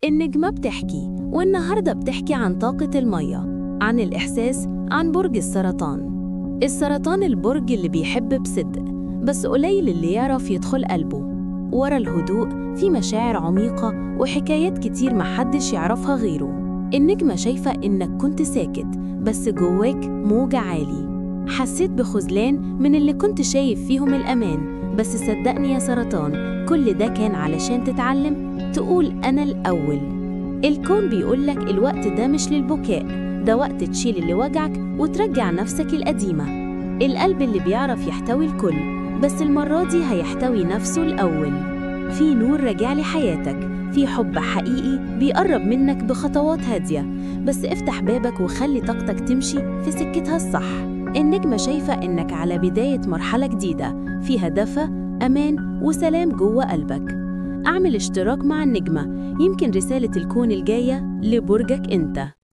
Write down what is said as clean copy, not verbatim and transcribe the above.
النجمة بتحكي، والنهاردة بتحكي عن طاقة المية، عن الإحساس، عن برج السرطان. السرطان البرج اللي بيحب بصدق، بس قليل اللي يعرف يدخل قلبه. ورا الهدوء في مشاعر عميقة وحكايات كتير محدش يعرفها غيره. النجمة شايفة إنك كنت ساكت، بس جواك موجة عالي. حسيت بخذلان من اللي كنت شايف فيهم الأمان، بس صدقني يا سرطان، كل ده كان علشان تتعلم تقول أنا الأول. الكون بيقولك الوقت ده مش للبكاء، ده وقت تشيل اللي وجعك وترجع نفسك القديمة. القلب اللي بيعرف يحتوي الكل، بس المرة دي هيحتوي نفسه الأول. في نور راجع لحياتك، في حب حقيقي بيقرب منك بخطوات هادية، بس افتح بابك وخلي طاقتك تمشي في سكتها الصح. النجمة شايفة إنك على بداية مرحلة جديدة فيها دفى، أمان وسلام جوه قلبك. اعمل اشتراك مع النجمة، يمكن رسالة الكون الجاية لبرجك أنت.